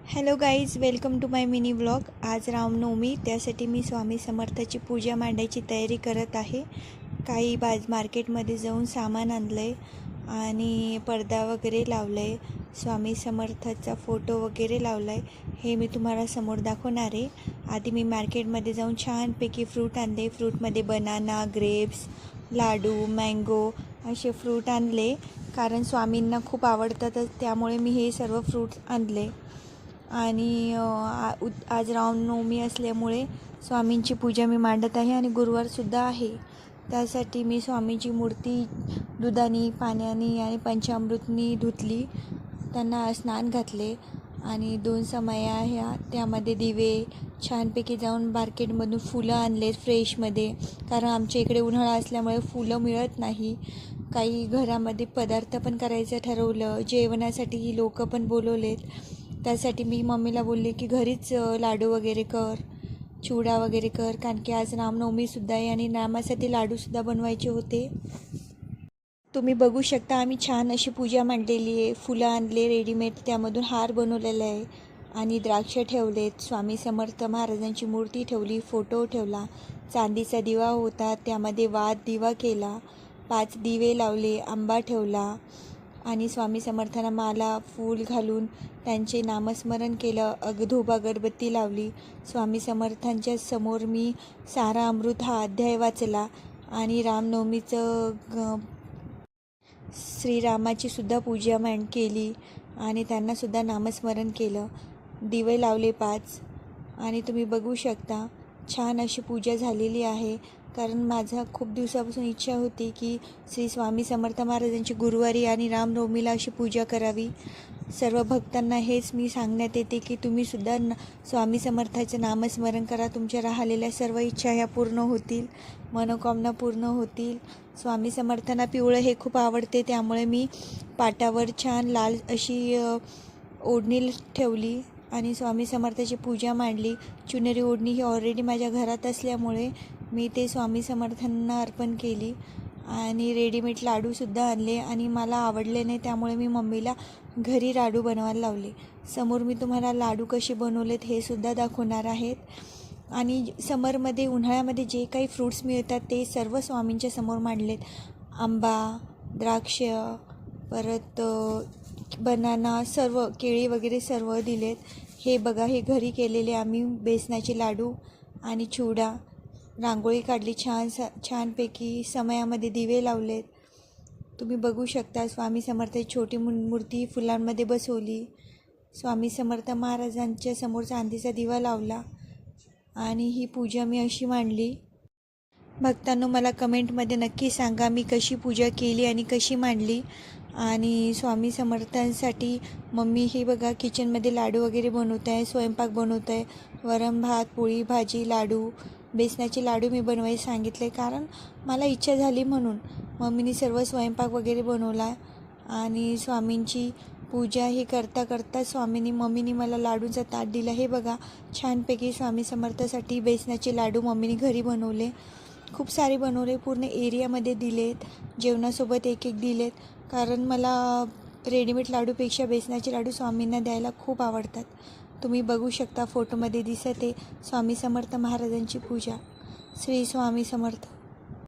Hello guys, welcome to my mini vlog. आज रामनवमी, त्यासाठी मी स्वामी समर्थाची पूजा मांडायची तयारी करत आहे. काही मार्केटमध्ये जाऊन सामान आणलं आहे आणि पडदा वगैरे लावला आहे. स्वामी समर्थाचा फोटो वगैरे लावला आहे. हे मी तुम्हाला समोर दाखवणार आहे. आधी मी मार्केटमध्ये जाऊन छानपैकी फ्रूट आणले. फ्रूटमध्ये बनाना, ग्रेप्स, लाडू, मँगो असे फ्रूट आणले, कारण स्वामींना खूप आवडतात, त्यामुळे मी हे सर्व फ्रूट्स आणले. आणि आज रामनवमी असल्यामुळे स्वामींची पूजा मी मांडत आहे आणि गुरुवारसुद्धा आहे. त्यासाठी मी स्वामींची मूर्ती दुधाने, पाण्याने आणि पंचामृतनी धुतली. त्यांना स्नान घातले आणि 2 समया ह्या त्यामध्ये दिवे छानपैकी जाऊन मार्केटमधून फुलं आणले फ्रेशमध्ये, कारण आमच्या इकडे उन्हाळा असल्यामुळे फुलं मिळत नाही. काही घरामध्ये पदार्थ पण करायचं ठरवलं. जेवणासाठी लोक पण बोलवलेत. त्यासाठी मी मम्मीला बोलले की घरीच लाडू वगैरे कर, चिवडा वगैरे कर, कारण की आज रामनवमीसुद्धा आहे आणि रामासाठी लाडूसुद्धा बनवायचे होते. तुम्ही बघू शकता, आम्ही छान अशी पूजा मांडलेली आहे. फुलं आणले रेडीमेड, त्यामधून हार बनवलेला आहे आणि द्राक्ष ठेवलेत. स्वामी समर्थ महाराजांची मूर्ती ठेवली, फोटो ठेवला, चांदीचा दिवा होता, त्यामध्ये दिवा केला, 5 दिवे लावले, आंबा ठेवला आणि स्वामी समर्थांना माला फूल घालून त्यांचे नामस्मरण केलं. धूप अगरबत्ती लावली. स्वामी समर्थांच्या समोर मी सारा अमृत हा अध्याय वाचला आणि रामनवमीचं श्रीरामाची सुद्धा पूजा केली आणि त्यांनासुद्धा नामस्मरण केलं. दिवे लावले 5 आणि तुम्ही बघू शकता छान अशी पूजा झालेली आहे. कारण माझा खूप दिवसापासून इच्छा होती की श्री स्वामी समर्थ महाराजांची गुरुवारी आणि रामनवमीला अशी पूजा करावी. सर्व भक्तांना हेच मी सांगण्यात येते की तुम्हीसुद्धा स्वामी समर्थाचं नामस्मरण करा. तुमच्या राहिलेल्या सर्व इच्छा ह्या पूर्ण होतील, मनोकामना पूर्ण होतील. स्वामी समर्थांना पिवळं हे खूप आवडते, त्यामुळे मी पाटावर छान लाल अशी ओढणी ठेवली आणि स्वामी समर्थाची पूजा मांडली. चुनरी ओढणी ही ऑलरेडी माझ्या घरात असल्यामुळे मी ते स्वामी समर्थांना अर्पण केली आणि रेडीमेड लाडूसुद्धा आणले आणि मला आवडले नाही, त्यामुळे मी मम्मीला घरी लाडू बनवायला लावले. समोर मी तुम्हाला लाडू कसे बनवलेत हे सुद्धा दाखवणार आहेत. आणि समरमध्ये, उन्हाळ्यामध्ये जे काही फ्रूट्स मिळतात ते सर्व स्वामींच्या समोर मांडलेत. आंबा, द्राक्ष, परत बनाना, सर्व केळी वगैरे सर्व दिलेत. हे बघा, हे घरी केलेले आम्ही बेसनाचे लाडू आणि चिवडा. रांगोळी काढली छानपैकी, समयामध्ये दिवे लावलेत. तुम्ही बघू शकता स्वामी समर्थाची छोटी मूर्ती फुलांमध्ये बसवली. स्वामी समर्थ महाराजांच्या समोर चांदीचा दिवा लावला आणि ही पूजा मी अशी मांडली. भक्तांनो, मला कमेंटमध्ये नक्की सांगा मी कशी पूजा केली आणि कशी मांडली. आणि स्वामी समर्थांसाठी मम्मी हे बघा किचनमध्ये लाडू वगैरे बनवत आहे, स्वयंपाक बनवत आहे. वरण भात, पोळी भाजी, लाडू, बेसनाचे लाडू मी बनवायला सांगितले, कारण मला इच्छा झाली म्हणून. मम्मीने सर्व स्वयंपाक वगैरे बनवला आणि स्वामींची पूजा हे करता करता मम्मीने मला लाडूंचा ताट दिला. हे बघा, छानपैकी स्वामी समर्थासाठी बेसनाचे लाडू मम्मीने घरी बनवले. खूप सारे बनवले, पूर्ण एरियामध्ये दिलेत. जेवणासोबत एक दिलेत, कारण मला रेडीमेड लाडूपेक्षा बेसनाचे लाडू स्वामींना द्यायला खूप आवडतात. तुम्ही बघू शकता फोटोमध्ये दिसते स्वामी समर्थ महाराजांची पूजा. श्री स्वामी समर्थ.